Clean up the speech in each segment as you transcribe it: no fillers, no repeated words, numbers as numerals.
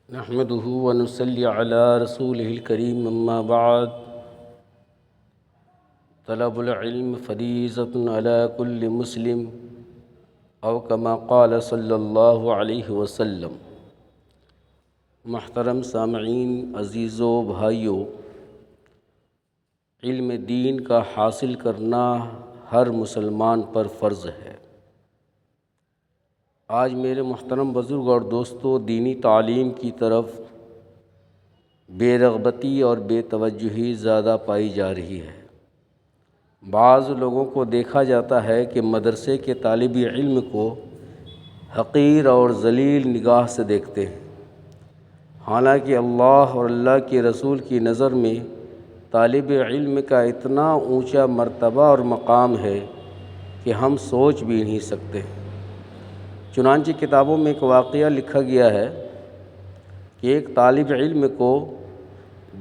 نحمده ونصلي على رسوله الكريم اما بعد طلب العلم فریضۃ علی کل مسلم او کما قال صلی اللہ علیہ وسلم۔ محترم سامعین، عزیزو بھائیو، علم دین کا حاصل کرنا ہر مسلمان پر فرض ہے۔ آج میرے محترم بزرگ اور دوستو، دینی تعلیم کی طرف بے رغبتی اور بے توجہی زیادہ پائی جا رہی ہے۔ بعض لوگوں کو دیکھا جاتا ہے کہ مدرسے کے طالب علم کو حقیر اور ذلیل نگاہ سے دیکھتے ہیں، حالانکہ اللہ اور اللہ کے رسول کی نظر میں طالب علم کا اتنا اونچا مرتبہ اور مقام ہے کہ ہم سوچ بھی نہیں سکتے۔ چنانچہ کتابوں میں ایک واقعہ لکھا گیا ہے کہ ایک طالب علم کو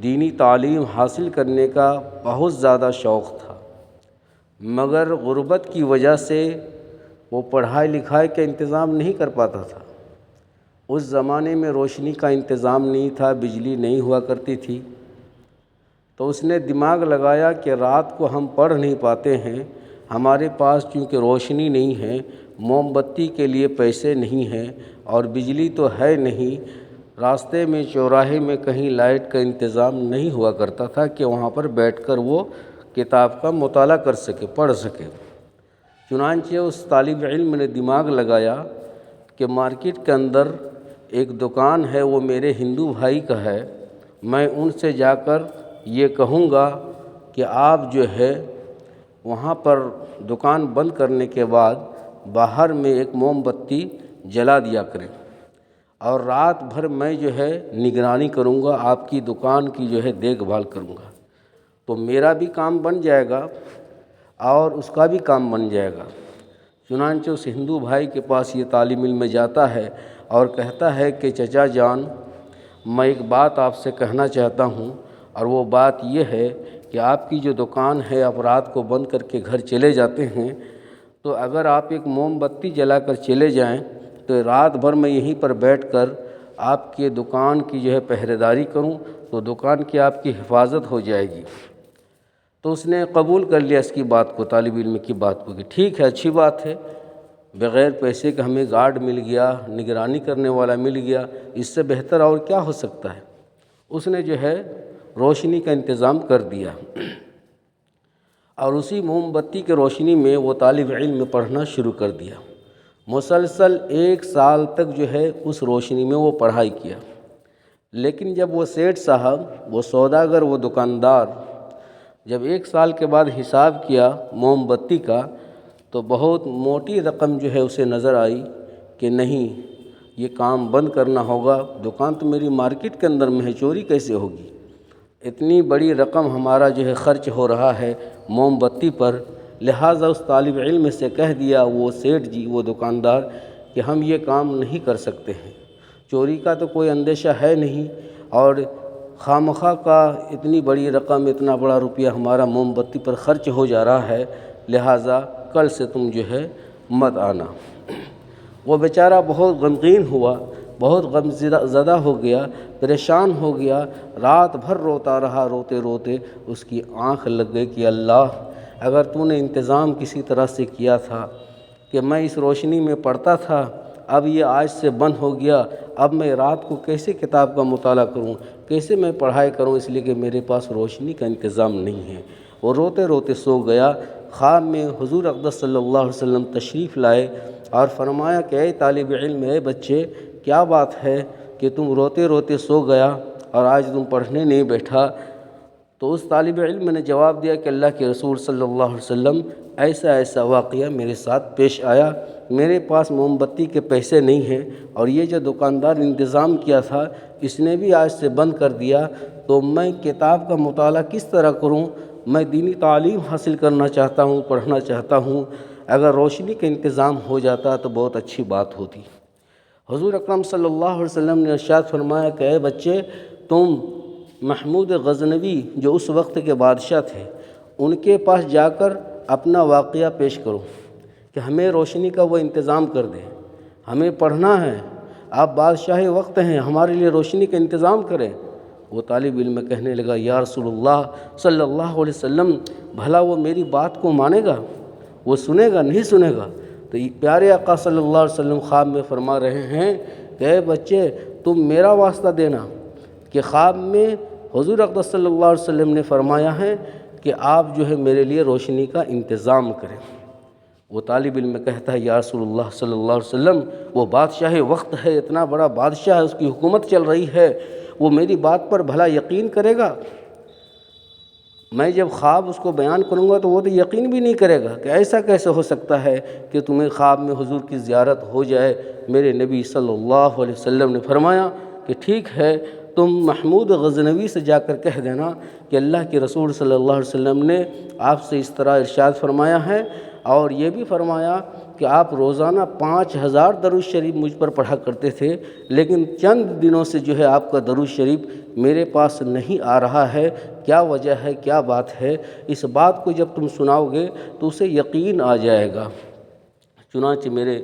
دینی تعلیم حاصل کرنے کا بہت زیادہ شوق تھا، مگر غربت کی وجہ سے وہ پڑھائی لکھائی کا انتظام نہیں کر پاتا تھا۔ اس زمانے میں روشنی کا انتظام نہیں تھا، بجلی نہیں ہوا کرتی تھی، تو اس نے دماغ لگایا کہ رات کو ہم پڑھ نہیں پاتے ہیں، ہمارے پاس چونکہ روشنی نہیں ہے، موم بتی کے لیے پیسے نہیں ہیں اور بجلی تو ہے نہیں، راستے میں چوراہے میں کہیں لائٹ کا انتظام نہیں ہوا کرتا تھا کہ وہاں پر بیٹھ کر وہ کتاب کا مطالعہ کر سکے، پڑھ سکے۔ چنانچہ اس طالب علم نے دماغ لگایا کہ مارکیٹ کے اندر ایک دکان ہے، وہ میرے ہندو بھائی کا ہے، میں ان سے جا کر یہ کہوں گا کہ آپ جو ہے وہاں پر دکان بند کرنے کے بعد باہر میں ایک موم بتی جلا دیا کریں، اور رات بھر میں جو ہے نگرانی کروں گا، آپ کی دکان کی جو ہے دیکھ بھال کروں گا، تو میرا بھی کام بن جائے گا اور اس کا بھی کام بن جائے گا۔ چنانچہ اس ہندو بھائی کے پاس یہ طالب علم جاتا ہے اور کہتا ہے کہ چچا جان، میں ایک بات آپ سے کہنا چاہتا ہوں، اور وہ بات یہ ہے کہ آپ کی جو دکان ہے آپ رات کو بند کر کے گھر چلے جاتے ہیں، تو اگر آپ ایک موم بتی جلا کر چلے جائیں تو رات بھر میں یہیں پر بیٹھ کر آپ کے دکان کی جو ہے پہرے داری کروں تو دکان کی آپ کی حفاظت ہو جائے گی۔ تو اس نے قبول کر لیا اس کی بات کو، طالب علم کی بات کو، کہ ٹھیک ہے، اچھی بات ہے، بغیر پیسے کا ہمیں گارڈ مل گیا، نگرانی کرنے والا مل گیا، اس سے بہتر اور کیا ہو سکتا ہے۔ اس نے جو ہے روشنی کا انتظام کر دیا، اور اسی موم بتی کے روشنی میں وہ طالب علم پڑھنا شروع کر دیا۔ مسلسل 1 سال تک جو ہے اس روشنی میں وہ پڑھائی کیا، لیکن جب وہ سیٹھ صاحب، وہ سوداگر، وہ دکاندار، جب 1 سال کے بعد حساب کیا موم بتی کا، تو بہت موٹی رقم جو ہے اسے نظر آئی کہ نہیں، یہ کام بند کرنا ہوگا، دکان تو میری مارکیٹ کے اندر میں ہے، چوری کیسے ہوگی، اتنی بڑی رقم ہمارا جو ہے خرچ ہو رہا ہے موم بتی پر۔ لہٰذا اس طالب علم سے کہہ دیا وہ سیٹھ جی، وہ دکاندار، کہ ہم یہ کام نہیں کر سکتے ہیں، چوری کا تو کوئی اندیشہ ہے نہیں، اور خواہ کا اتنی بڑی رقم، اتنا بڑا روپیہ ہمارا موم بتی پر خرچ ہو جا رہا ہے، لہٰذا کل سے تم جو ہے مت آنا۔ وہ بیچارہ بہت غمگین ہوا، بہت غم زدہ ہو گیا، پریشان ہو گیا، رات بھر روتا رہا، روتے روتے اس کی آنکھ لگ گئی کہ اللہ، اگر تو نے انتظام کسی طرح سے کیا تھا کہ میں اس روشنی میں پڑھتا تھا، اب یہ آج سے بند ہو گیا، اب میں رات کو کیسے کتاب کا مطالعہ کروں، کیسے میں پڑھائی کروں، اس لیے کہ میرے پاس روشنی کا انتظام نہیں ہے۔ وہ روتے روتے سو گیا۔ خواب میں حضور اقدس صلی اللہ علیہ وسلم تشریف لائے اور فرمایا کہ اے طالب علم، اے بچے، کیا بات ہے کہ تم روتے روتے سو گیا اور آج تم پڑھنے نہیں بیٹھا؟ تو اس طالب علم نے جواب دیا کہ اللہ کے رسول صلی اللہ علیہ وسلم، ایسا ایسا واقعہ میرے ساتھ پیش آیا، میرے پاس موم بتی کے پیسے نہیں ہیں، اور یہ جو دکاندار انتظام کیا تھا اس نے بھی آج سے بند کر دیا، تو میں کتاب کا مطالعہ کس طرح کروں؟ میں دینی تعلیم حاصل کرنا چاہتا ہوں، پڑھنا چاہتا ہوں، اگر روشنی کا انتظام ہو جاتا تو بہت اچھی بات ہوتی۔ حضور اکرم صلی اللہ علیہ وسلم نے ارشاد فرمایا کہ اے بچے، تم محمود غزنوی جو اس وقت کے بادشاہ تھے، ان کے پاس جا کر اپنا واقعہ پیش کرو کہ ہمیں روشنی کا وہ انتظام کر دیں، ہمیں پڑھنا ہے، آپ بادشاہ وقت ہیں، ہمارے لیے روشنی کا انتظام کریں۔ وہ طالب علم کہنے لگا یا رسول اللہ صلی اللہ علیہ وسلم، بھلا وہ میری بات کو مانے گا؟ وہ سنے گا؟ نہیں سنے گا؟ تو پیارے آقا صلی اللہ علیہ وسلم خواب میں فرما رہے ہیں کہ اے بچے، تم میرا واسطہ دینا، کہ خواب میں حضور اقدس صلی اللہ علیہ وسلم نے فرمایا ہے کہ آپ جو ہے میرے لیے روشنی کا انتظام کریں۔ وہ طالب علم کہتا ہے یا رسول اللہ صلی اللہ علیہ وسلم، وہ بادشاہ وقت ہے، اتنا بڑا بادشاہ ہے، اس کی حکومت چل رہی ہے، وہ میری بات پر بھلا یقین کرے گا؟ میں جب خواب اس کو بیان کروں گا تو وہ تو یقین بھی نہیں کرے گا کہ ایسا کیسے ہو سکتا ہے کہ تمہیں خواب میں حضور کی زیارت ہو جائے۔ میرے نبی صلی اللہ علیہ وسلم نے فرمایا کہ ٹھیک ہے، تم محمود غزنوی سے جا کر کہہ دینا کہ اللہ کے رسول صلی اللہ علیہ وسلم نے آپ سے اس طرح ارشاد فرمایا ہے، اور یہ بھی فرمایا کہ آپ روزانہ 5000 درود شریف مجھ پر پڑھا کرتے تھے، لیکن چند دنوں سے جو ہے آپ کا درود شریف میرے پاس نہیں آ رہا ہے، کیا وجہ ہے، کیا بات ہے؟ اس بات کو جب تم سناؤ گے تو اسے یقین آ جائے گا۔ چنانچہ میرے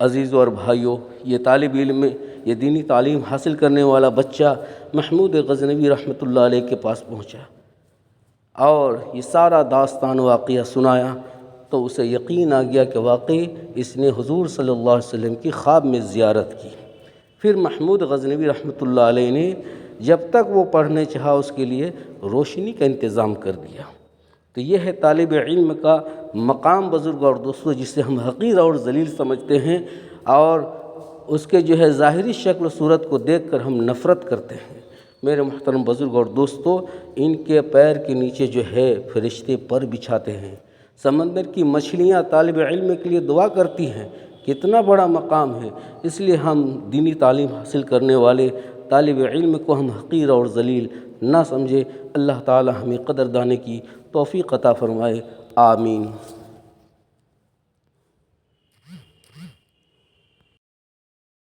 عزیزوں اور بھائیوں، یہ طالب علم، یہ دینی تعلیم حاصل کرنے والا بچہ محمود غزنوی رحمۃ اللہ علیہ کے پاس پہنچا اور یہ سارا داستان واقعہ سنایا تو اسے یقین آ گیا کہ واقعی اس نے حضور صلی اللہ علیہ وسلم کی خواب میں زیارت کی۔ پھر محمود غزنوی رحمۃ اللہ علیہ نے جب تک وہ پڑھنے چاہا اس کے لیے روشنی کا انتظام کر دیا۔ تو یہ ہے طالب علم کا مقام بزرگ اور دوستوں، جسے ہم حقیر اور ذلیل سمجھتے ہیں، اور اس کے جو ہے ظاہری شکل و صورت کو دیکھ کر ہم نفرت کرتے ہیں۔ میرے محترم بزرگ اور دوستوں، ان کے پیر کے نیچے جو ہے فرشتے پر بچھاتے ہیں، سمندر کی مچھلیاں طالب علم کے لیے دعا کرتی ہیں، کتنا بڑا مقام ہے۔ اس لیے ہم دینی تعلیم حاصل کرنے والے طالب علم کو ہم حقیر اور ذلیل نہ سمجھے۔ اللہ تعالی ہمیں قدردانی کی توفیق عطا فرمائے، آمین۔